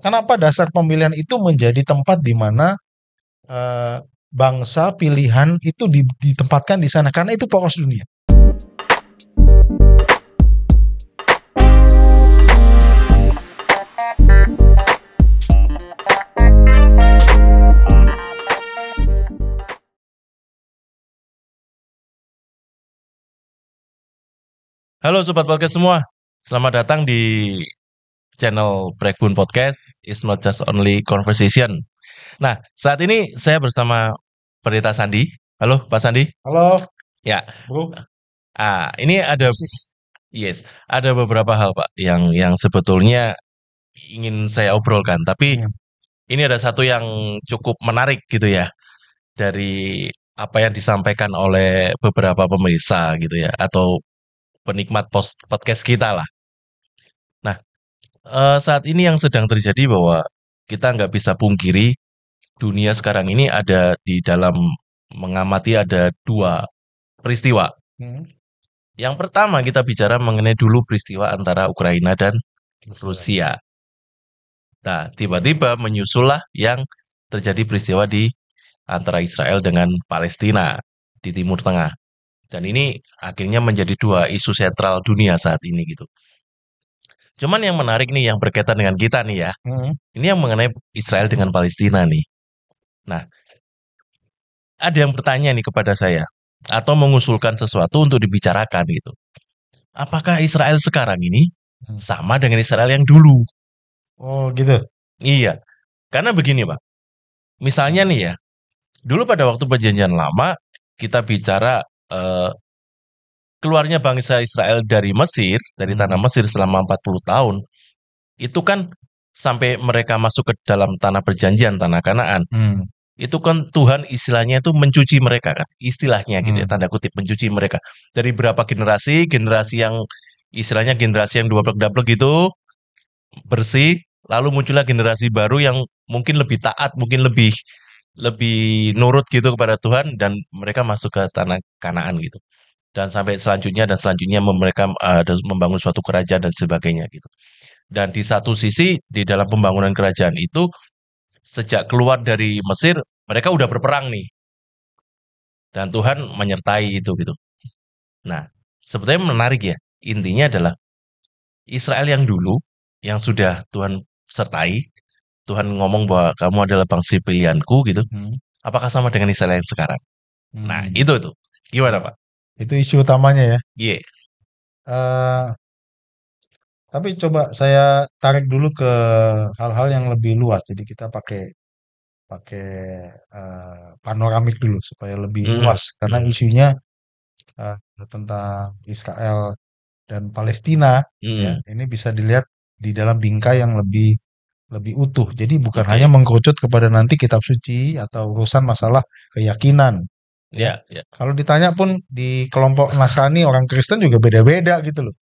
Kenapa dasar pemilihan itu menjadi tempat di mana eh, bangsa pilihan itu ditempatkan di sana? Karena itu poros dunia. Halo Sobat Podcast semua, selamat datang di channel Breakbone Podcast, It's Not Just Only Conversation. Nah, saat ini saya bersama Pendeta Sandi. Halo Pak Sandi. Halo, Ya, bro. ini ada, Persis. yes, ada beberapa hal Pak yang sebetulnya ingin saya obrolkan. Tapi Hmm. ini ada satu yang cukup menarik gitu ya, dari apa yang disampaikan oleh beberapa pemirsa gitu ya, atau penikmat podcast kita lah. Nah, saat ini yang sedang terjadi bahwa kita nggak bisa pungkiri dunia sekarang ini ada di dalam mengamati ada dua peristiwa. Hmm. Yang pertama kita bicara mengenai dulu peristiwa antara Ukraina dan Rusia. Nah, tiba-tiba menyusullah yang terjadi peristiwa di antara Israel dengan Palestina di Timur Tengah. Dan ini akhirnya menjadi dua isu sentral dunia saat ini gitu. Cuman yang menarik nih yang berkaitan dengan kita nih ya. Hmm. Ini yang mengenai Israel dengan Palestina nih. Nah, ada yang bertanya nih kepada saya atau mengusulkan sesuatu untuk dibicarakan gitu. Apakah Israel sekarang ini Hmm. sama dengan Israel yang dulu? Oh gitu. Iya, karena begini Pak. Misalnya nih ya, dulu pada waktu perjanjian lama kita bicara eh, keluarnya bangsa Israel dari Mesir, dari tanah Hmm. Mesir selama 40 tahun, itu kan sampai mereka masuk ke dalam tanah perjanjian, tanah Kanaan. Hmm. Itu kan Tuhan istilahnya itu mencuci mereka kan, istilahnya gitu ya, Hmm. tanda kutip mencuci mereka. Dari berapa generasi, generasi yang istilahnya generasi yang dua blek gitu, bersih, lalu muncullah generasi baru yang mungkin lebih taat, mungkin lebih lebih nurut gitu kepada Tuhan dan mereka masuk ke tanah Kanaan gitu. Dan sampai selanjutnya mereka membangun suatu kerajaan dan sebagainya gitu. Dan di satu sisi di dalam pembangunan kerajaan itu sejak keluar dari Mesir mereka udah berperang nih dan Tuhan menyertai itu gitu. Nah, sebetulnya menarik ya. Intinya adalah Israel yang dulu yang sudah Tuhan sertai, Tuhan ngomong bahwa kamu adalah bangsa pilihanku gitu. Hmm. Apakah sama dengan Israel yang sekarang? Nah, Hmm. itu tuh. Gimana, Ya, Pak? itu isu utamanya ya. Iya. Eh, tapi coba saya tarik dulu ke hal-hal yang lebih luas. Jadi kita pakai pakai panoramik dulu supaya lebih Mhm, luas karena mhm, isunya eh, tentang Israel dan Palestina ya mhm. ini bisa dilihat di dalam bingkai yang lebih lebih utuh. Jadi bukan hanya Oke. mengkerucut kepada nanti kitab suci atau urusan masalah keyakinan ya. Ya, ya. Kalau ditanya pun di kelompok Nasrani orang Kristen juga beda-beda gitu loh.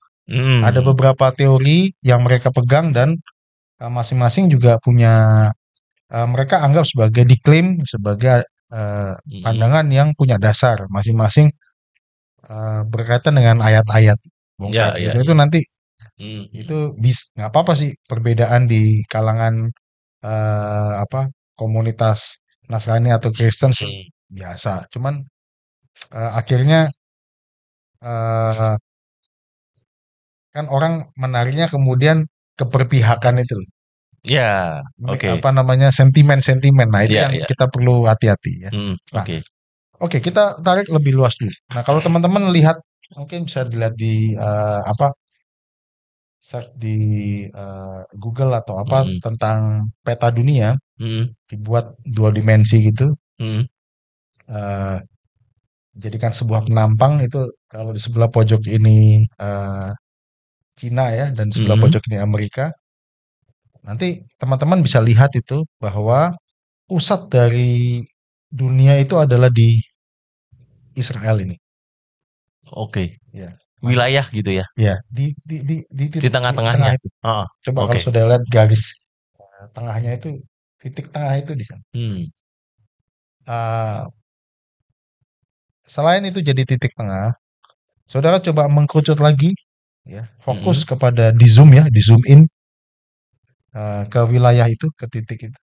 Ada Mhm. beberapa teori yang mereka pegang dan masing-masing juga punya mereka anggap sebagai diklaim sebagai Mhm. pandangan yang punya dasar masing-masing berkaitan dengan ayat-ayat bongkar Ya, gitu ya, itu ya. nanti itu Mhm, nggak apa-apa sih perbedaan di kalangan apa komunitas Nasrani atau Kristen mhm. biasa cuman akhirnya eh, kan orang menariknya kemudian keperpihakan itu loh. Ya, oke. Apa namanya sentimen-sentimen nah itu Ya, yang ya. kita perlu hati-hati ya. Nah, Oke. oke, kita tarik lebih luas dulu. Nah, kalau teman-teman lihat, mungkin bisa dilihat di apa search di Google atau apa Mhm, tentang peta dunia, mhm, dibuat dua dimensi gitu, mhm, eh, jadikan sebuah penampang itu kalau di sebelah pojok ini Cina ya dan sebelah mhm. pojok ini Amerika. Nanti teman-teman bisa lihat itu bahwa pusat dari dunia itu adalah di Israel ini. Oke. Ya, nanti Wilayah gitu ya, ya di di tengah tengah-tengahnya? itu. Heeh, Coba kalau oke. sudah lihat garis tengahnya itu titik tengah itu di sana. Hmm, Ah, selain itu jadi titik tengah, saudara coba mengkerucut lagi, ya, fokus mhm, kepada di zoom ya, di zoom in. ke wilayah itu, ke titik itu,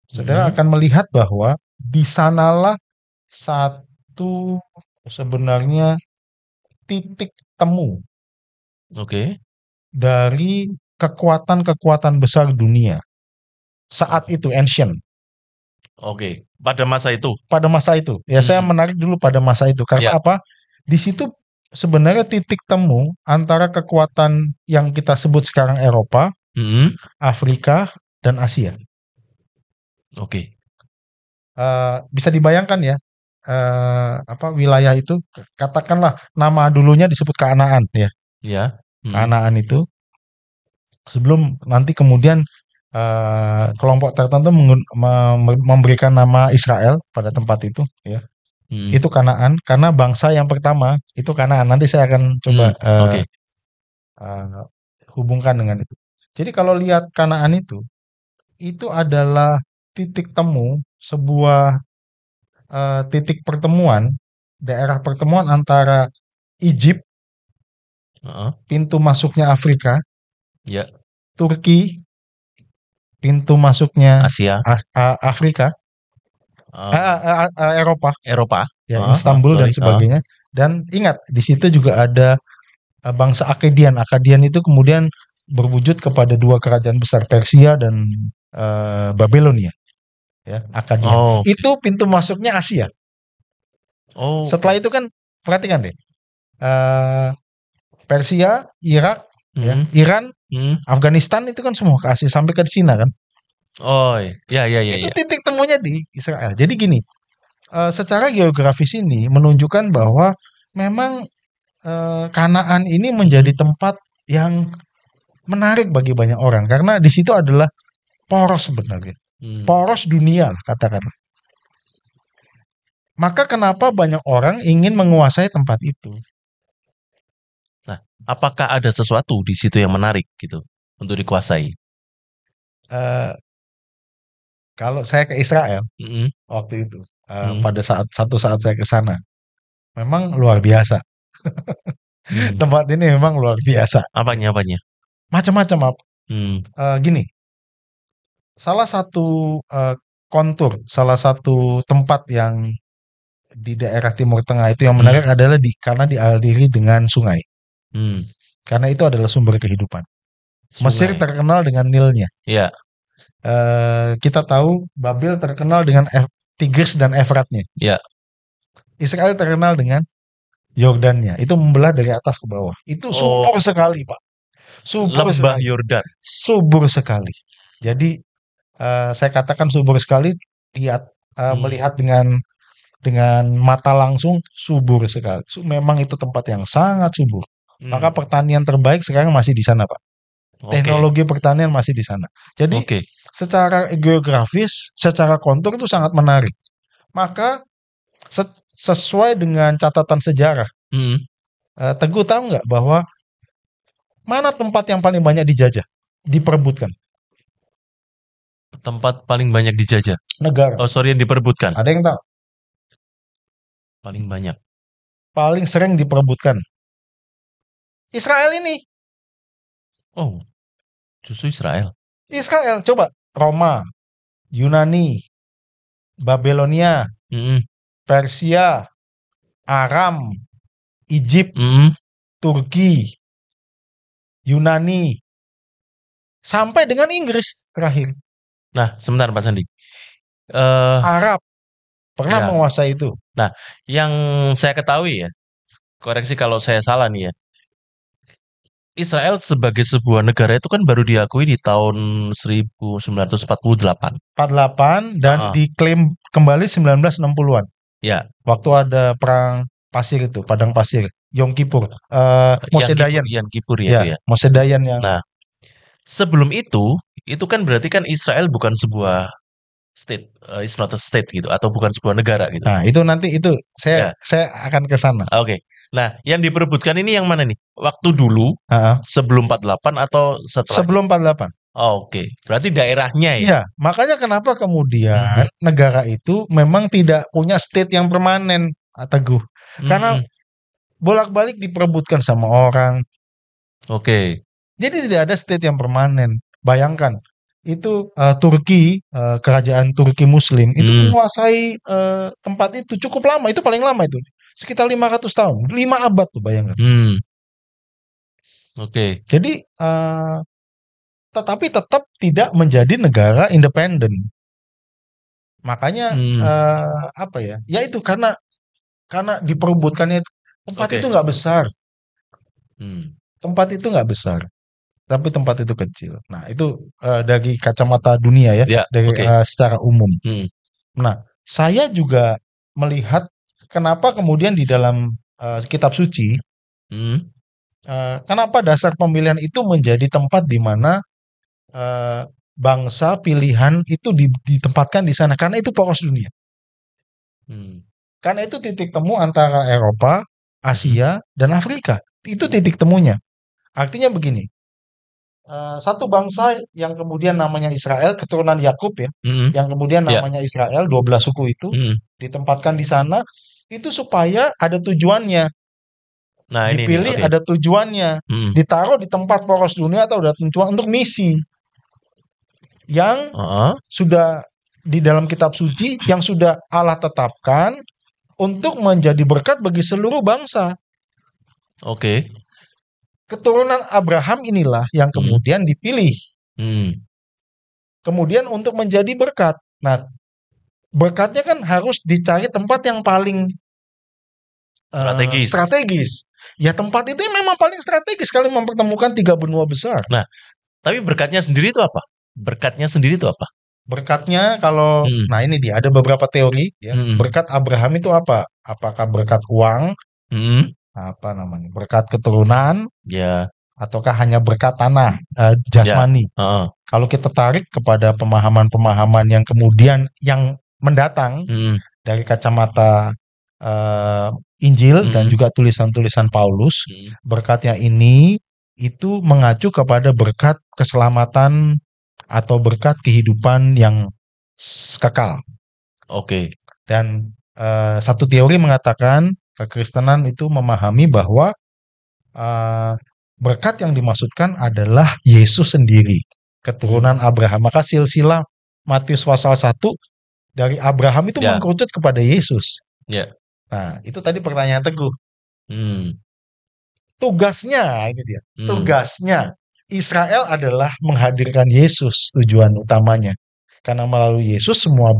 saudara akan melihat bahwa di sanalah satu sebenarnya titik temu Oke. dari kekuatan-kekuatan besar dunia saat itu, ancient. Oke. Pada masa itu. Pada masa itu, ya saya Hmm. menarik dulu pada masa itu Ya. karena apa? Di situ sebenarnya titik temu antara kekuatan yang kita sebut sekarang Eropa, Hmm. Afrika, dan Asia. Oke. Bisa dibayangkan ya, wilayah itu, katakanlah nama dulunya disebut Kanaan ya. Ya. Hmm. Kanaan itu sebelum nanti kemudian kelompok tertentu memberikan nama Israel pada tempat itu ya. Hmm. Itu Kanaan karena bangsa yang pertama itu Kanaan. Nanti saya akan coba Oke. hubungkan dengan itu. Jadi kalau lihat Kanaan itu adalah titik temu, sebuah titik pertemuan, daerah pertemuan antara Egypt, Heeh. pintu masuknya Afrika, Ya. Turki, pintu masuknya Asia. Afrika, Eropa, Eropa. ya Istanbul dan Sorry. sebagainya. Dan ingat di situ juga ada bangsa Akkadian. Akkadian itu kemudian berwujud kepada dua kerajaan besar, Persia dan Babilonia. Ya, Akkadian. Oh. Itu pintu masuknya Asia. Oh. Setelah itu kan perhatikan deh, Persia, Irak, ya, Iran, Afghanistan itu kan semua ke Asia sampai ke Cina kan. Oh, ya. Itu titik temunya di Israel. Jadi gini, secara geografis ini menunjukkan bahwa memang Kanaan ini menjadi tempat yang menarik bagi banyak orang karena di situ adalah poros sebenarnya, poros dunia katakan. Maka kenapa banyak orang ingin menguasai tempat itu? Nah, apakah ada sesuatu di situ yang menarik gitu untuk dikuasai? Kalau saya ke Israel waktu itu, pada satu saat saya ke sana, memang luar biasa. Tempat ini memang luar biasa. Apanya? Macam-macam. Gini, salah satu kontur, salah satu tempat yang di daerah Timur Tengah itu yang menarik adalah karena dialiri dengan sungai. Karena itu adalah sumber kehidupan. Mesir terkenal dengan Nilnya. Ya. Kita tahu Babel terkenal dengan Tigris dan Efratnya. Ya. Israel terkenal dengan Yordannya. Itu membelah dari atas ke bawah. Itu subur sekali, Pak. Lembah Yordan. Subur sekali. Jadi saya katakan subur sekali. Melihat dengan mata langsung subur sekali. Memang itu tempat yang sangat subur. Maka pertanian terbaik sekarang masih di sana, Pak. Teknologi pertanian masih di sana. Jadi secara geografis, secara kontur itu sangat menarik. Maka sesuai dengan catatan sejarah, Teguh tahu nggak bahwa mana tempat yang paling banyak dijajah, diperebutkan? Tempat paling banyak dijajah? Negara. Oh, sorry, yang diperebutkan. Ada yang tahu? Paling banyak. Paling sering diperebutkan. Israel ini. Oh, justru Israel. Israel, coba. Roma, Yunani, Babilonia, Persia, Aram, Egypt, Turki, Yunani, sampai dengan Inggris terakhir. Nah, sebentar Pak Sandi. Arab pernah menguasai itu. Nah, yang saya ketahui ya, koreksi kalau saya salah nih ya, Israel sebagai sebuah negara itu kan baru diakui di tahun 1948. 48 dan diklaim kembali 1960-an. Ya. Waktu ada perang pasir itu, padang pasir, Yom Kippur, Moshe Dayan. Yom Kippur ya itu ya. Moshe Dayan yang. Nah, sebelum itu kan berarti kan Israel bukan sebuah state, it's not a state gitu, atau bukan sebuah negara gitu. Nah, itu nanti saya akan ke sana. Oke. Nah, yang diperebutkan ini yang mana nih? Waktu dulu, sebelum 48 atau setelah? Sebelum 48. Oke. Berarti daerahnya ya? Iya, makanya kenapa kemudian negara itu memang tidak punya state yang permanen, Teguh. Karena bolak-balik diperebutkan sama orang. Oke. Jadi tidak ada state yang permanen. Bayangkan, itu Turki, kerajaan Turki Muslim itu Hmm, menguasai tempat itu cukup lama, itu paling lama itu. Sekitar 500 tahun, 5 abad tuh bayangkan. hmm, oke. Jadi tetapi tetap tidak menjadi negara independen. Makanya Hmm, apa ya? Ya itu karena diperebutkannya tempat itu oke. nggak besar, Hmm, tempat itu nggak besar, tapi tempat itu kecil. Nah itu dari kacamata dunia ya, ya, dari oke. secara umum. Hmm, Nah, saya juga melihat kenapa kemudian di dalam kitab suci, hmm, kenapa dasar pemilihan itu menjadi tempat di mana eh, bangsa pilihan itu ditempatkan di sana karena itu poros dunia. hmm, Karena itu titik temu antara Eropa, hmm, Asia, dan Afrika. Itu titik temunya. Artinya begini, satu bangsa yang kemudian namanya Israel, keturunan Yakub ya, hmm, yang kemudian ya. namanya Israel, 12 suku itu Hmm. ditempatkan di sana, itu supaya ada tujuannya, Nah, ini nih, dipilih oke. ada tujuannya, Hmm. ditaruh di tempat poros dunia atau ada tujuan untuk misi yang Heeh, sudah di dalam kitab suci yang sudah Allah tetapkan untuk menjadi berkat bagi seluruh bangsa. oke. Keturunan Abraham inilah yang Hmm, kemudian dipilih hmm, kemudian untuk menjadi berkat. Nah, berkatnya kan harus dicari tempat yang paling strategis. strategis. Ya tempat itu yang memang paling strategis kali mempertemukan tiga benua besar. Nah, tapi berkatnya sendiri itu apa? Berkatnya sendiri itu apa? Berkatnya kalau, Hmm, nah ini dia ada beberapa teori ya. hmm, Berkat Abraham itu apa? Apakah berkat uang, hmm, apa namanya? Berkat keturunan, ya, ataukah hanya berkat tanah, ya, jasmani? heeh, Kalau kita tarik kepada pemahaman-pemahaman yang kemudian yang mendatang hmm, dari kacamata eh, Injil dan hmm, juga tulisan-tulisan Paulus, hmm, berkatnya ini itu mengacu kepada berkat keselamatan atau berkat kehidupan yang kekal. oke. Dan satu teori mengatakan kekristenan itu memahami bahwa eh, berkat yang dimaksudkan adalah Yesus sendiri, Hmm, keturunan Abraham. Maka silsilah Matius pasal 1 dari Abraham itu ya, mengkerucut kepada Yesus. ya, Nah, itu tadi pertanyaan Teguh. hmm, Tugasnya, ini dia. hmm, Tugasnya Israel adalah menghadirkan Yesus tujuan utamanya. Karena melalui Yesus semua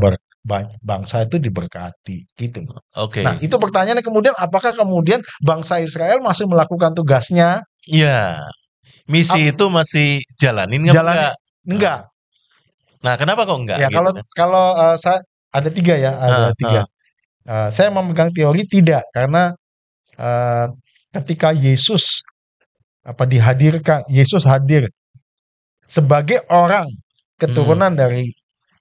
bangsa itu diberkati, gitu. Nah, oke. itu pertanyaannya kemudian apakah kemudian bangsa Israel masih melakukan tugasnya? Iya, misi Ap- itu masih jalanin nggak Jalannya enggak? Nah, enggak. nah, kenapa kok enggak Ya, gitu kalau kan? kalau saya ada tiga ya, ada Heeh, tiga. heeh, Saya memegang teori tidak karena eh, ketika Yesus dihadirkan, Yesus hadir sebagai orang hmm, keturunan dari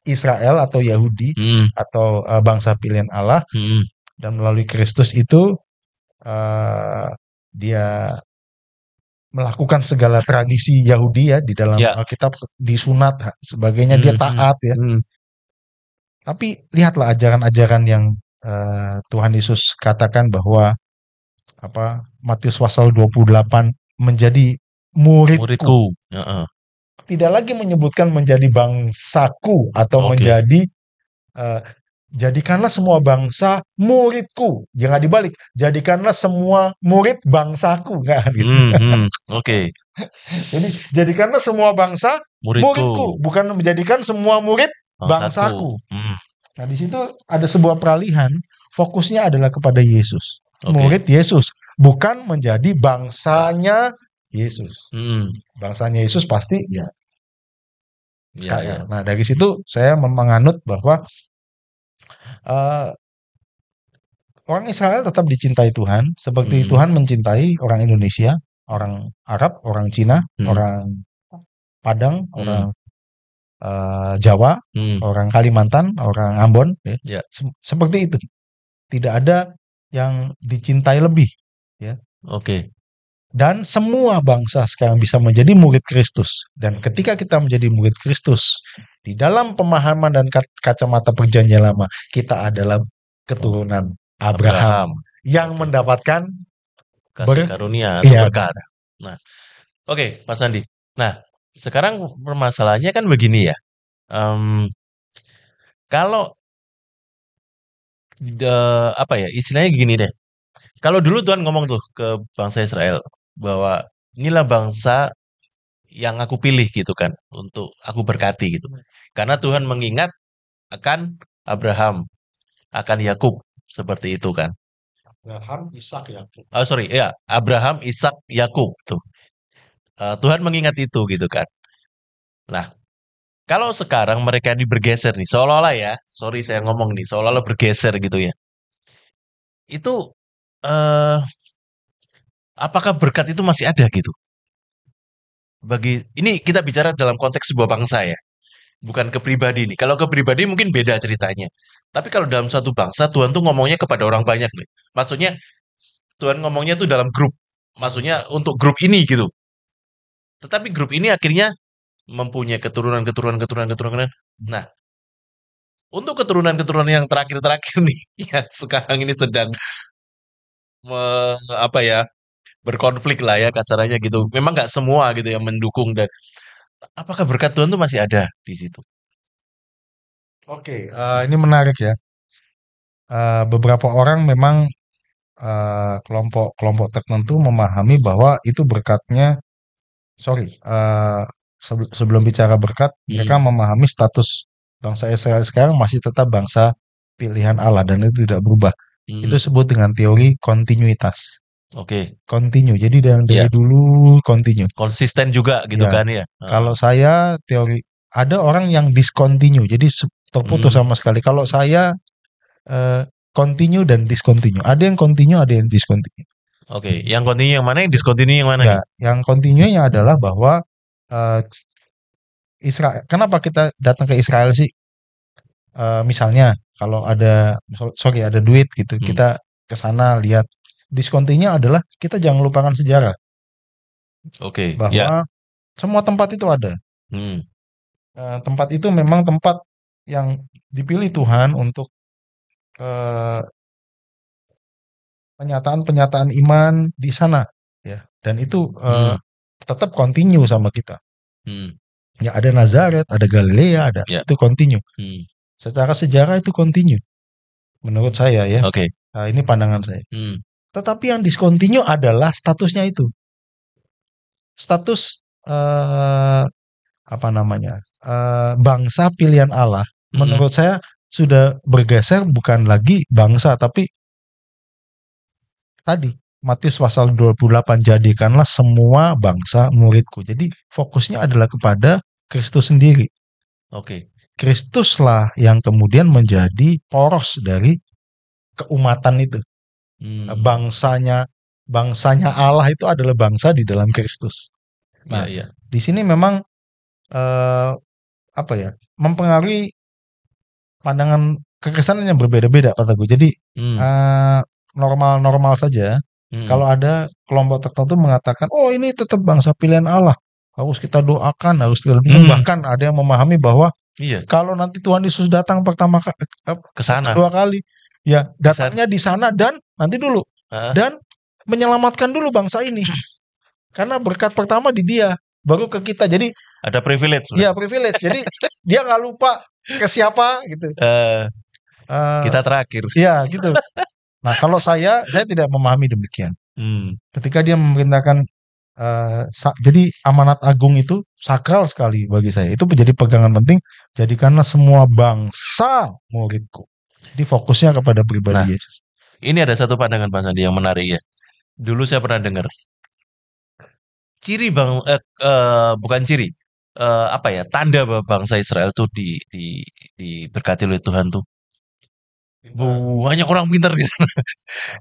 Israel atau Yahudi hmm, atau bangsa pilihan Allah hmm, dan melalui Kristus itu eh, dia melakukan segala tradisi Yahudi ya di dalam ya, Alkitab disunat sebagainya dia hmm, hmm, taat ya. hmm, Tapi lihatlah ajaran-ajaran yang Tuhan Yesus katakan bahwa Matius pasal 28 menjadi muridku. muridku, heeh, Tidak lagi menyebutkan menjadi bangsaku atau oke, menjadi eh, jadikanlah semua bangsa muridku. Jangan dibalik, jadikanlah semua murid bangsaku kan gitu. hmm, hmm, oke, Jadi jadikanlah semua bangsa muridku, muridku, bukan menjadikan semua murid bangsaku, bangsaku. hmm, Nah, di situ ada sebuah peralihan, fokusnya adalah kepada Yesus. oke, Murid Yesus, bukan menjadi bangsanya Yesus. hmm, Bangsanya Yesus pasti ya ya, Israel. ya, Nah, dari situ saya menganut bahwa eh, orang Israel tetap dicintai Tuhan, seperti hmm, Tuhan mencintai orang Indonesia, orang Arab, orang Cina, hmm, orang Padang, hmm, orang Jawa, hmm, orang Kalimantan, orang Ambon, ya. ya, Seperti itu. Tidak ada yang dicintai lebih, ya. oke, Dan semua bangsa sekarang bisa menjadi murid Kristus. Dan ketika kita menjadi murid Kristus, di dalam pemahaman dan kacamata perjanjian lama, kita adalah keturunan Abraham, Abraham yang oke, mendapatkan kasih ber karunia atau ya berkat. Nah, oke, Mas Andi. Nah, Sekarang permasalahannya kan begini ya. Em, kalau apa ya istilahnya gini deh. Kalau dulu Tuhan ngomong tuh ke bangsa Israel bahwa inilah bangsa yang aku pilih gitu kan untuk aku berkati gitu. Karena Tuhan mengingat akan Abraham, akan Yakub seperti itu kan. Abraham, Ishak, Yakub. Oh sorry, ya Abraham, Ishak, Yakub tuh. Tuhan mengingat itu gitu kan. Nah, kalau sekarang mereka ini bergeser nih, seolah-olah ya, sorry saya ngomong nih, seolah-olah bergeser gitu ya. Itu eh apakah berkat itu masih ada gitu? Bagi ini kita bicara dalam konteks sebuah bangsa ya, bukan ke pribadi nih. Kalau ke pribadi mungkin beda ceritanya. Tapi kalau dalam satu bangsa, Tuhan tuh ngomongnya kepada orang banyak nih. Maksudnya Tuhan ngomongnya tuh dalam grup. Maksudnya untuk grup ini gitu. Tetapi grup ini akhirnya mempunyai keturunan. Nah, untuk keturunan-keturunan yang terakhir-terakhir nih, ya sekarang ini sedang apa ya berkonflik lah ya kasarannya gitu. Memang nggak semua gitu yang mendukung dan apakah berkat Tuhan tuh masih ada di situ? Oke, ini menarik ya. Beberapa orang memang kelompok-kelompok tertentu memahami bahwa itu berkatnya. Sorry, sebelum bicara berkat, mereka Hmm, memahami status bangsa Israel sekarang masih tetap bangsa pilihan Allah dan itu tidak berubah. Itu hmm, disebut dengan teori kontinuitas. oke, Continue. Jadi dari ya dulu continue. konsisten juga gitu Ya, kan ya. kalau saya teori ada orang yang discontinue, jadi terputus Hmm, sama sekali. Kalau saya continue dan discontinue. Ada yang continue, ada yang discontinue. oke. Yang continue yang mana? Yang discontinue yang mana Ya, nih? yang continue-nya adalah bahwa eh, Israel. Kenapa kita datang ke Israel sih? Misalnya kalau ada, sorry ada duit gitu, Hmm, kita ke sana lihat. Discontinue adalah kita jangan lupakan sejarah oke, ya. bahwa semua tempat itu ada. Hmm, Tempat itu memang tempat yang dipilih Tuhan untuk eh, penyataan-penyataan iman di sana, ya. Dan itu hmm, tetap continue sama kita. hmm, Ya ada Nazaret, ada Galilea, ada ya. itu continue. Hmm, Secara sejarah itu continue. Menurut saya ya, oke. ini pandangan saya. Hmm, Tetapi yang discontinue adalah statusnya itu. Status apa namanya? Bangsa pilihan Allah. hmm, Menurut saya sudah bergeser bukan lagi bangsa tapi tadi Matius pasal 28 jadikanlah semua bangsa muridku. Jadi fokusnya adalah kepada Kristus sendiri. oke. Kristuslah yang kemudian menjadi poros dari keumatan itu. Hmm, Bangsanya bangsanya Allah itu adalah bangsa di dalam Kristus. ya, Nah, ya. di sini memang eh, apa ya? Mempengaruhi pandangan kekristenan yang berbeda-beda kataku. Jadi Hmm, eh, normal-normal saja. hmm, Kalau ada kelompok tertentu mengatakan, oh ini tetap bangsa pilihan Allah, harus kita doakan, harus kita dukung. hmm, Bahkan ada yang memahami bahwa iya. kalau nanti Tuhan Yesus datang Ke sana, kedua kali, ya di sana. datangnya di sana dan nanti dulu Ah, dan menyelamatkan dulu bangsa ini karena berkat pertama di dia, baru ke kita. Jadi ada privilege ya berarti. privilege. Jadi dia nggak lupa ke siapa gitu. Eh, Eh kita terakhir. ya gitu. Nah, kalau saya tidak memahami demikian. Hmm, Ketika dia memerintahkan, jadi amanat agung itu sakral sekali bagi saya. Itu menjadi pegangan penting, jadikanlah semua bangsa muridku. Jadi fokusnya kepada nah, pribadi Yesus. ini ada satu pandangan Pak Sandi yang menarik ya. Dulu saya pernah dengar ciri bukan ciri apa ya tanda bahwa bangsa Israel tuh diberkati oleh Tuhan tuh Pintar. banyak orang pintar gitu.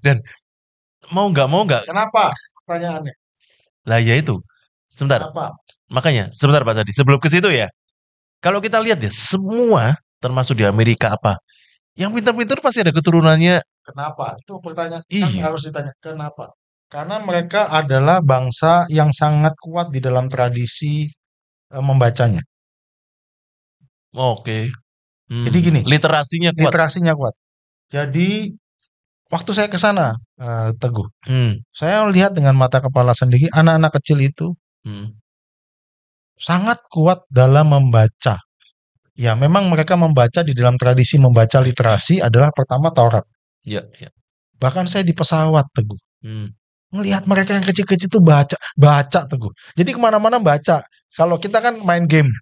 Dan mau nggak Kenapa? Pertanyaannya. lah ya itu sebentar Kenapa? makanya sebentar Pak Sandi sebelum ke situ ya kalau kita lihat ya semua termasuk di Amerika apa yang pintar-pintar pasti ada keturunannya. Kenapa? Itu pertanyaan kan Iya, harus ditanya. Kenapa? Karena mereka adalah bangsa yang sangat kuat di dalam tradisi membacanya. oke. Jadi gini, Literasinya kuat. literasinya kuat. Jadi waktu saya ke sana, Teguh, Hmm, saya lihat dengan mata kepala sendiri anak-anak kecil itu hmm, sangat kuat dalam membaca. Ya, memang mereka membaca di dalam tradisi membaca literasi adalah pertama Taurat. Ya, ya. Bahkan saya di pesawat, Teguh. Hmm. Ngelihat mereka yang kecil-kecil tuh baca Teguh. Jadi kemana-mana baca. Kalau kita kan main game,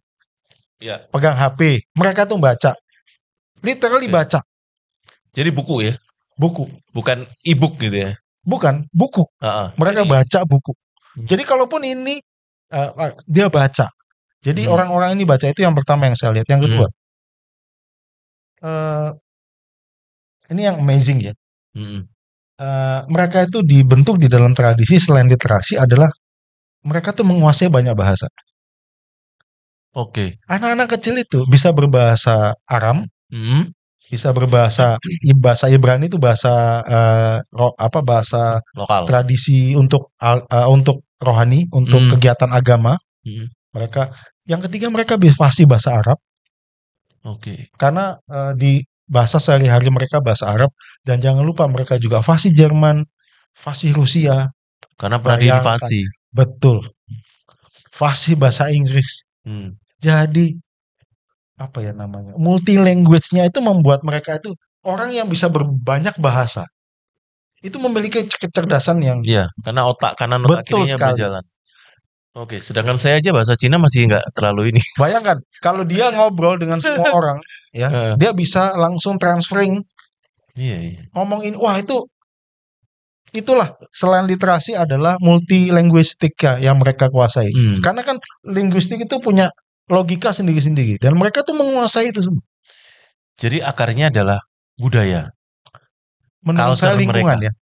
Ya. pegang HP, mereka tuh baca. Literally Oke. baca. Jadi buku ya, Buku. bukan e-book gitu ya. Bukan, buku. Mereka Jadi baca buku. Jadi kalaupun ini dia baca. Jadi orang-orang ini baca, itu yang pertama yang saya lihat. Yang kedua, ini yang amazing ya. Mereka itu dibentuk di dalam tradisi selain literasi adalah mereka tuh menguasai banyak bahasa. Oke. Anak-anak kecil itu bisa berbahasa Aram, bisa bahasa Ibrani itu bahasa bahasa Lokal. tradisi untuk rohani, untuk kegiatan agama. Mereka yang ketiga mereka fasih bahasa Arab. Oke. Karena di bahasa sehari-hari mereka bahasa Arab, dan jangan lupa mereka juga fasih Jerman, fasih Rusia. Karena pernah diinvasi. Betul. Fasih bahasa Inggris. Jadi apa ya namanya? Multi language-nya itu membuat mereka itu orang yang bisa berbanyak bahasa. Itu memiliki kecerdasan yang karena otak kanan otak kirinya berjalan. Oke, sedangkan saya aja bahasa Cina masih nggak terlalu ini. Bayangkan, kalau dia ngobrol dengan semua orang, ya, dia bisa langsung transferring. Iya. Ngomongin, wah itulah selain literasi adalah multi linguistika yang mereka kuasai. Karena kan linguistik itu punya logika sendiri-sendiri, dan mereka tuh menguasai itu semua. Jadi akarnya adalah budaya. Menurut saya lingkungan mereka.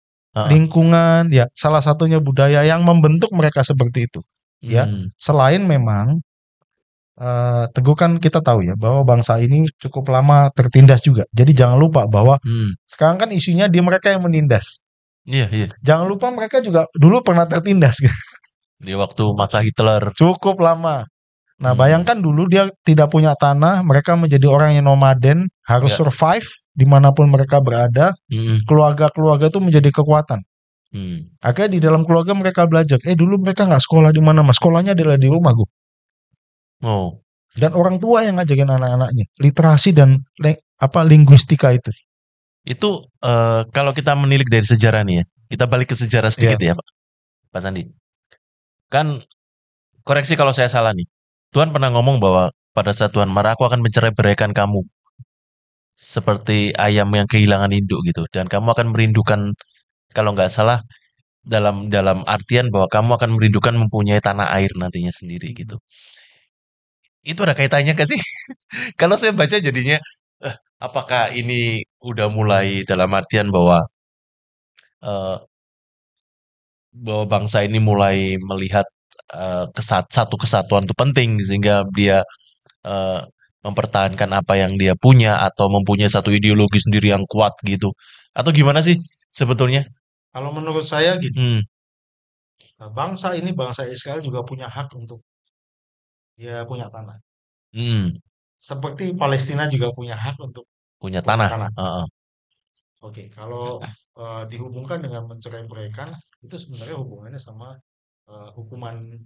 Lingkungan ya salah satunya budaya yang membentuk mereka seperti itu. Ya, selain memang Teguh kan kita tahu ya bahwa bangsa ini cukup lama tertindas juga. Jadi jangan lupa bahwa sekarang kan isunya mereka yang menindas. Iya. Jangan lupa mereka juga dulu pernah tertindas. Di waktu masa Hitler. Cukup lama. Nah, bayangkan dulu dia tidak punya tanah, mereka menjadi orang yang nomaden, harus survive dimanapun mereka berada. Keluarga-keluarga itu menjadi kekuatan. Akhirnya di dalam keluarga mereka belajar. Dulu mereka nggak sekolah di mana, mas. Sekolahnya adalah di rumah, gue. Dan orang tua yang ngajakin anak-anaknya literasi dan linguistika itu. Itu kalau kita menilik dari sejarah nih ya, kita balik ke sejarah sedikit ya, Pak Sandi. Kan koreksi kalau saya salah nih. Tuhan pernah ngomong bahwa pada saat Tuhan marah, aku akan mencerai-beraikan kamu. Seperti ayam yang kehilangan induk gitu. Dan kamu akan merindukan, kalau nggak salah, dalam artian bahwa kamu akan merindukan mempunyai tanah air nantinya sendiri gitu. Itu ada kaitannya nggak sih? Kalau saya baca jadinya, apakah ini udah mulai dalam artian bahwa bangsa ini mulai melihat satu kesatuan itu penting sehingga dia mempertahankan apa yang dia punya atau mempunyai satu ideologi sendiri yang kuat gitu, atau gimana sih sebetulnya? Kalau menurut saya gitu, bangsa Israel juga punya hak untuk dia punya tanah. Seperti Palestina juga punya hak untuk punya tanah. Oke, kalau dihubungkan dengan mencerai-beraikan, itu sebenarnya hubungannya sama hukuman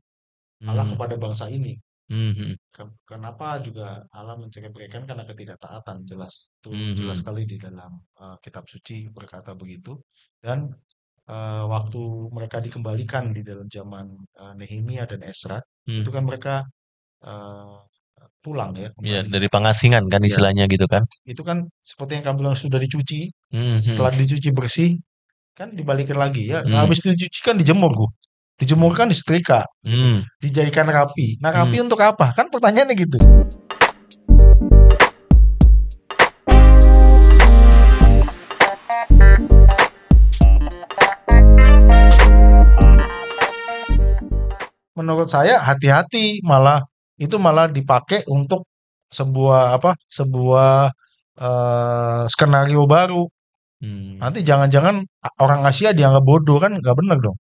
Allah kepada bangsa ini. Kenapa juga Allah mencerai-beraikan? Karena ketidaktaatan, jelas. Itu jelas sekali di dalam kitab suci berkata begitu. Dan waktu mereka dikembalikan di dalam zaman Nehemia dan Ezra, itu kan mereka pulang ya. Iya, dari pengasingan kan istilahnya gitu kan. Itu kan seperti yang kamu bilang sudah dicuci, setelah dicuci bersih, kan dibalikin lagi ya. Habis dicuci kan dijemur, dijemur kan disetrika, gitu. Dijadikan rapi. Nah, rapi untuk apa? Kan pertanyaannya gitu. Menurut saya hati-hati, itu malah dipakai untuk sebuah skenario baru. Nanti jangan-jangan orang Asia dianggap bodoh, kan nggak benar dong.